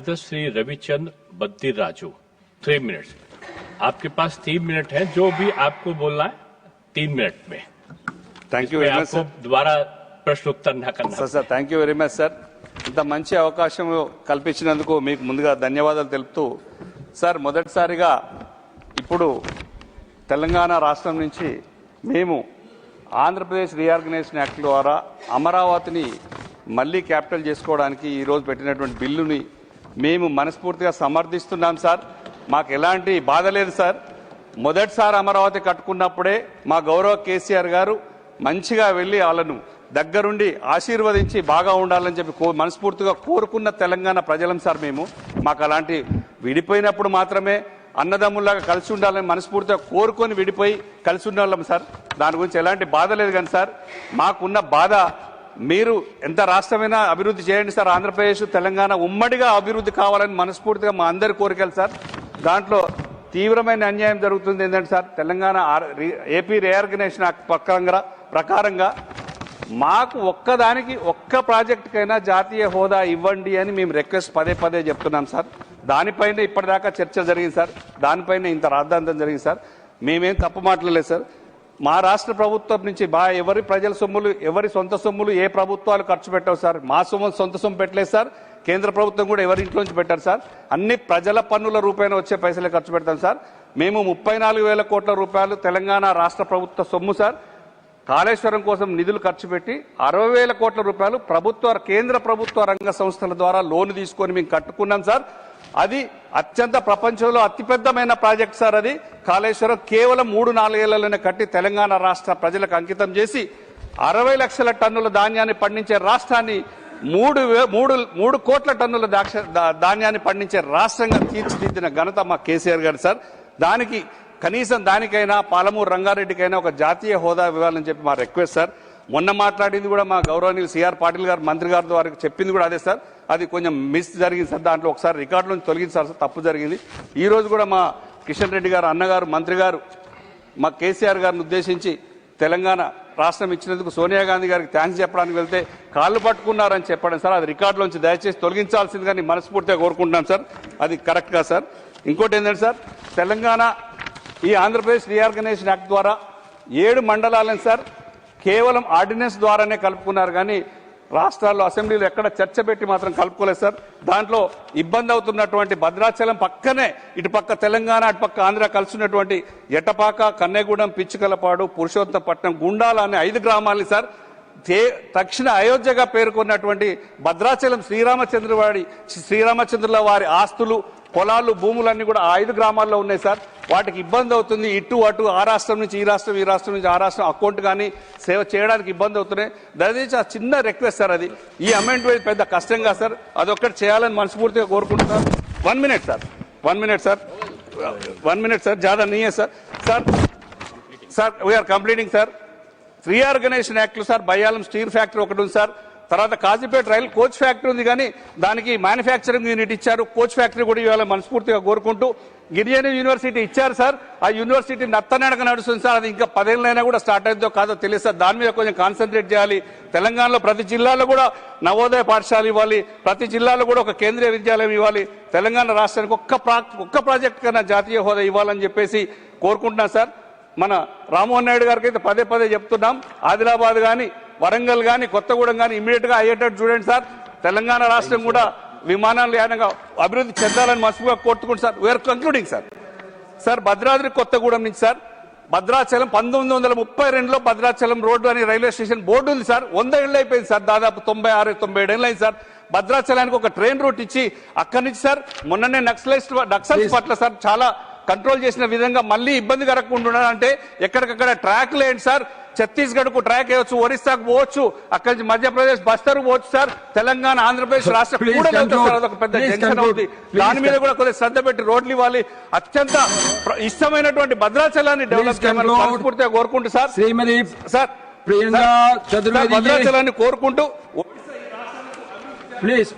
Shri Ravichander Baddi Raju 3 minutes. आपके पास 3 minute है, जो भी आपको बोलना है 3 मिनट में। Thank you very much sir. दोबारा प्रश्नोत्तर न करना sir thank you very much sir. ఇంత మంచి అవకాశం కల్పించినందుకు మీకు ముందుగా ధన్యవాదాలు తెలుపుతూ సార్, మొదటిసారిగా ఇప్పుడు తెలంగాణ రాష్ట్రం నుంచి మేము ఆంధ్రప్రదేశ్ రీఆర్గనైజేషన్ యాక్ట్ ద్వారా అమరావతిని మళ్ళీ క్యాపిటల్ చేసుకోవడానికి ఈరోజు పెట్టినటువంటి బిల్లుని మేము మనస్ఫూర్తిగా సమర్థిస్తున్నాం సార్. మాకు ఎలాంటి బాధ లేదు సార్. మొదటిసారి అమరావతి కట్టుకున్నప్పుడే మా గౌరవ కేసీఆర్ గారు మంచిగా వెళ్ళి వాళ్ళను దగ్గరుండి ఆశీర్వదించి బాగా ఉండాలని చెప్పి మనస్ఫూర్తిగా కోరుకున్న తెలంగాణ ప్రజలం సార్ మేము. మాకు అలాంటి విడిపోయినప్పుడు మాత్రమే అన్నదమ్ముల్లాగా కలిసి ఉండాలని మనస్ఫూర్తిగా కోరుకొని విడిపోయి కలిసి ఉండాలి సార్. దాని గురించి ఎలాంటి బాధ లేదు. కానీ సార్, మాకున్న బాధ మీరు ఎంత రాష్ట్రమైనా అభివృద్ధి చేయండి సార్. ఆంధ్రప్రదేశ్ తెలంగాణ ఉమ్మడిగా అభివృద్ధి కావాలని మనస్ఫూర్తిగా మా అందరి కోరికలు సార్. దాంట్లో తీవ్రమైన అన్యాయం జరుగుతుంది ఏంటంటే sir, Telangana AP reorganisation act ప్రకారంగా మాకు ఒక్కదానికి ఒక్క ప్రాజెక్టుకైనా జాతీయ హోదా ఇవ్వండి అని మేము రిక్వెస్ట్ పదే చెప్తున్నాం సార్. దానిపైన ఇప్పటిదాకా చర్చ జరిగింది సార్. దానిపైన ఇంత రాద్ధాంతం జరిగింది సార్. మేమేం తప్పు మాట్లాడలేదు సార్. మా రాష్ట్ర ప్రభుత్వం నుంచి ఎవరి ప్రజల సొమ్ములు, ఎవరి సొంత సొమ్ములు ఏ ప్రభుత్వాలు ఖర్చు పెట్టవు సార్. మా సొంత సొమ్ము పెట్టలేదు సార్. కేంద్ర ప్రభుత్వం కూడా ఎవరి ఇంట్లో నుంచి పెట్టారు సార్. అన్ని ప్రజల పన్నుల రూపాయన వచ్చే పైసలే ఖర్చు పెడతాం సార్. మేము 34,000 కోట్ల రూపాయలు తెలంగాణ రాష్ట్ర ప్రభుత్వ సొమ్ము సార్. కాళేశ్వరం కోసం నిధులు ఖర్చు పెట్టి 60,000 కోట్ల రూపాయలు కేంద్ర ప్రభుత్వ రంగ సంస్థల ద్వారా లోన్ తీసుకొని మేము కట్టుకున్నాం సార్. అది అత్యంత ప్రపంచంలో అతిపెద్దమైన ప్రాజెక్ట్ సార్. అది కాళేశ్వరం కేవలం 3-4 ఏళ్లలోనే కట్టి తెలంగాణ రాష్ట్ర ప్రజలకు అంకితం చేసి 60 లక్షల టన్నుల ధాన్యాన్ని పండించే రాష్ట్రాన్ని 3 కోట్ల టన్నుల ధాన్యాన్ని పండించే రాష్ట్రంగా తీర్చిదిద్దిన ఘనత మా కేసీఆర్ గారు సార్. దానికి కనీసం దానికైనా పాలమూరు రంగారెడ్డికైనా ఒక జాతీయ హోదా ఇవ్వాలని చెప్పి మా రిక్వెస్ట్ సార్. మొన్న మాట్లాడింది కూడా మా గౌరవనీయులు సిఆర్ పాటిల్ గారు, మంత్రి గారి వారికి చెప్పింది కూడా అదే సార్. అది కొంచెం మిస్ జరిగింది సార్. దాంట్లో ఒకసారి రికార్డు నుంచి తొలగించారు సార్, తప్పు జరిగింది. ఈ రోజు కూడా మా కిషన్ రెడ్డి గారు అన్నగారు, మంత్రి గారు మా కేసీఆర్ గారిని ఉద్దేశించి తెలంగాణ రాష్ట్రం ఇచ్చినందుకు సోనియా గాంధీ గారికి థ్యాంక్స్ చెప్పడానికి వెళ్తే కాళ్ళు పట్టుకున్నారని చెప్పడం సార్. అది రికార్డులోంచి దయచేసి తొలగించాల్సిందిగా మనస్ఫూర్తిగా కోరుకుంటున్నాం సార్. అది కరెక్ట్గా సార్. ఇంకోటి ఏంటంటే సార్, తెలంగాణ ఈ ఆంధ్రప్రదేశ్ రీఆర్గనైజేషన్ యాక్ట్ ద్వారా 7 మండలాలను సార్ కేవలం ఆర్డినెన్స్ ద్వారానే కలుపుకున్నారు. కానీ రాష్ట్రాల్లో అసెంబ్లీలో ఎక్కడ చర్చ పెట్టి మాత్రం కలుపుకోలేదు సార్. దాంట్లో ఇబ్బంది అవుతున్నటువంటి భద్రాచలం పక్కనే ఇటుపక్క తెలంగాణ అటుపక్క ఆంధ్ర కలుసున్నటువంటి ఎటపాక, కన్నెగూడెం, పిచ్చుకలపాడు, పురుషోత్తపట్నం, గుండాల అనే 5 గ్రామాలని సార్ దక్షిణ అయోధ్యగా పేర్కొన్నటువంటి భద్రాచలం శ్రీరామచంద్రుల వారి ఆస్తులు, పొలాలు, భూములన్నీ కూడా ఆ 5 గ్రామాల్లో ఉన్నాయి సార్. వాటికి ఇబ్బంది అవుతుంది. ఇటు అటు ఆ రాష్ట్రం నుంచి ఈ రాష్ట్రం, ఈ రాష్ట్రం నుంచి ఆ రాష్ట్రం అకౌంట్ కానీ సేవ చేయడానికి ఇబ్బంది అవుతున్నాయి. దయచేసి ఆ చిన్న రిక్వెస్ట్ సార్. అది ఈ అమెండ్మెంట్ పెద్ద కష్టంగా సార్. అదొక్కటి చేయాలని మనస్ఫూర్తిగా కోరుకుంటున్నాను. 1 minute sir, 1 minute sir, 1 minute sir, ज़्यादा नहीं है sir. Sir we are completing sir. Reorganisation act sir Bayyaram steel factory ఒకటి ఉంది సార్. తర్వాత కాజీపేట రైల్ కోచ్ ఫ్యాక్టరీ ఉంది, కానీ దానికి మ్యానుఫ్యాక్చరింగ్ యూనిట్ ఇచ్చారు. కోచ్ ఫ్యాక్టరీ కూడా ఇవాళ మనస్ఫూర్తిగా కోరుకుంటూ గిరిజన యూనివర్సిటీ ఇచ్చారు సార్. ఆ యూనివర్సిటీ నత్తనడక నడుస్తుంది సార్. అది ఇంకా 10 ఏళ్ళైనా కూడా స్టార్ట్ అవుతుందో కాదో తెలియదు సార్. దాని మీద కొంచెం కాన్సన్ట్రేట్ చేయాలి. తెలంగాణలో ప్రతి జిల్లాలో కూడా నవోదయ పాఠశాల ఇవ్వాలి. ప్రతి జిల్లాలో కూడా ఒక కేంద్రీయ విద్యాలయం ఇవ్వాలి. తెలంగాణ రాష్ట్రానికి ఒక్క ప్రాజెక్ట్ కన్నా జాతీయ హోదా ఇవ్వాలని చెప్పేసి కోరుకుంటున్నాను సార్. మన రామ్మోహన్ నాయుడు గారికి అయితే పదే చెప్తున్నాం. ఆదిలాబాద్ కానీ, వరంగల్ కానీ, కొత్తగూడెం కానీ ఇమీడియట్ గా అయ్యేటట్టు చూడండి సార్. తెలంగాణ రాష్ట్రం కూడా విమానాలయానంగా అభివృద్ధి చెందాలని మనసుగా కోరుకుంటు sir. We are concluding sir. Sir Bhadradri Kothagudem నుంచి సార్ భద్రాచలం 1932లో భద్రాచలం రోడ్డు అని రైల్వే స్టేషన్ బోర్డు ఉంది సార్. 100 ఏళ్ళు అయిపోయింది సార్. దాదాపు 96-97 ఏళ్ళు అయింది సార్. భద్రాచలానికి ఒక ట్రైన్ రూట్ ఇచ్చి అక్కడి నుంచి సార్ మొన్ననే నక్సల్స్ పట్ల సార్ చాలా కంట్రోల్ చేసిన విధంగా మళ్ళీ ఇబ్బంది కలగకుండా అంటే ఎక్కడికక్కడ ట్రాక్లు ఏంటి సార్. ఛత్తీస్గఢ్ కు ట్రాక్ వేయవచ్చు, ఒరిస్సాకు పోవచ్చు, అక్కడి నుంచి మధ్యప్రదేశ్ బస్తరు పోవచ్చు సార్. తెలంగాణ ఆంధ్రప్రదేశ్ రాష్ట్ర అదొక పెద్ద జంక్షన్ అవుతుంది. దాని మీద కూడా కొద్దిగా శ్రద్ధ పెట్టి రోడ్లు ఇవ్వాలి. అత్యంత ఇష్టమైనటువంటి భద్రాచలాన్ని డెవలప్ చేయాలని మనస్ఫూర్తిగా కోరుకుంటూ సార్. సార్ భద్రాచలాన్ని కోరుకుంటూ ప్లీజ్